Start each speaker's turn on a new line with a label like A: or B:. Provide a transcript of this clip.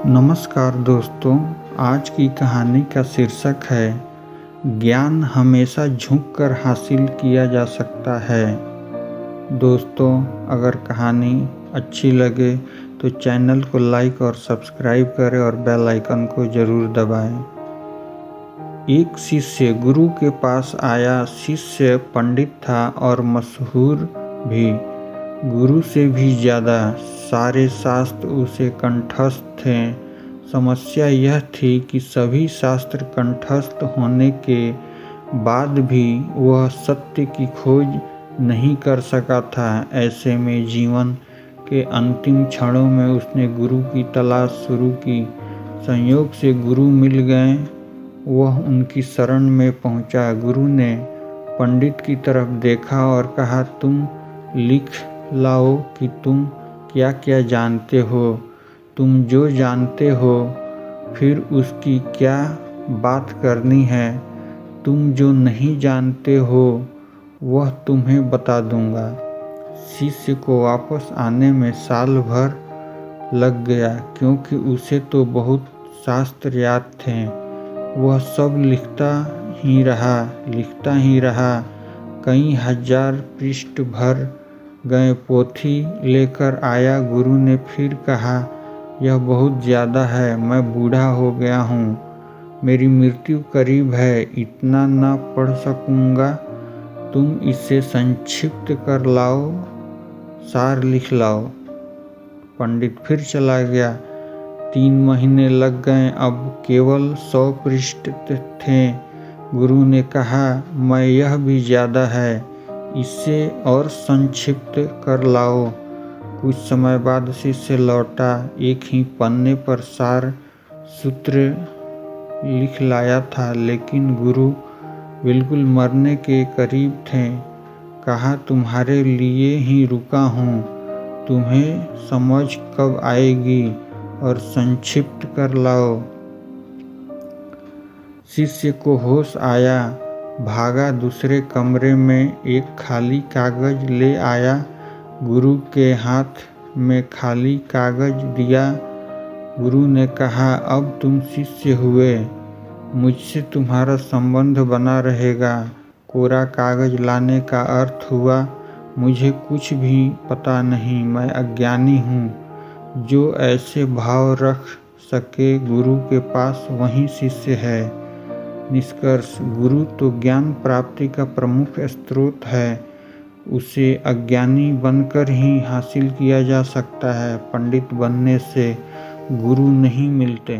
A: नमस्कार दोस्तों, आज की कहानी का शीर्षक है ज्ञान हमेशा झुककर हासिल किया जा सकता है। दोस्तों, अगर कहानी अच्छी लगे तो चैनल को लाइक और सब्सक्राइब करें और बेल आइकन को ज़रूर दबाएं। एक शिष्य गुरु के पास आया। शिष्य पंडित था और मशहूर भी। गुरु से भी ज़्यादा सारे शास्त्र उसे कंठस्थ थे। समस्या यह थी कि सभी शास्त्र कंठस्थ होने के बाद भी वह सत्य की खोज नहीं कर सका था। ऐसे में जीवन के अंतिम क्षणों में उसने गुरु की तलाश शुरू की। संयोग से गुरु मिल गए। वह उनकी शरण में पहुंचा। गुरु ने पंडित की तरफ देखा और कहा, तुम लिख लाओ कि तुम क्या क्या जानते हो। तुम जो जानते हो फिर उसकी क्या बात करनी है। तुम जो नहीं जानते हो वह तुम्हें बता दूंगा। शिष्य को वापस आने में साल भर लग गया, क्योंकि उसे तो बहुत शास्त्र याद थे। वह सब लिखता ही रहा। कई हजार पृष्ठ भर गए। पोथी लेकर आया। गुरु ने फिर कहा, यह बहुत ज़्यादा है। मैं बूढ़ा हो गया हूँ। मेरी मृत्यु करीब है। इतना न पढ़ सकूँगा। तुम इसे संक्षिप्त कर लाओ, सार लिख लाओ। पंडित फिर चला गया। 3 महीने लग गए। अब केवल 100 पृष्ठ थे। गुरु ने कहा, मैं यह भी ज़्यादा है। इसे और संक्षिप्त कर लाओ। कुछ समय बाद शिष्य लौटा। एक ही पन्ने पर सार सूत्र लिख लाया था, लेकिन गुरु बिल्कुल मरने के करीब थे। कहा, तुम्हारे लिए ही रुका हूँ। तुम्हें समझ कब आएगी और संक्षिप्त कर लाओ। शिष्य को होश आया। भागा दूसरे कमरे में एक खाली कागज ले आया। गुरु के हाथ में खाली कागज दिया। गुरु ने कहा, अब तुम शिष्य हुए। मुझसे तुम्हारा संबंध बना रहेगा। कोरा कागज लाने का अर्थ हुआ, मुझे कुछ भी पता नहीं, मैं अज्ञानी हूँ। जो ऐसे भाव रख सके गुरु के पास वही शिष्य है। निष्कर्ष, गुरु तो ज्ञान प्राप्ति का प्रमुख स्रोत है। उसे अज्ञानी बनकर ही हासिल किया जा सकता है। पंडित बनने से गुरु नहीं मिलते।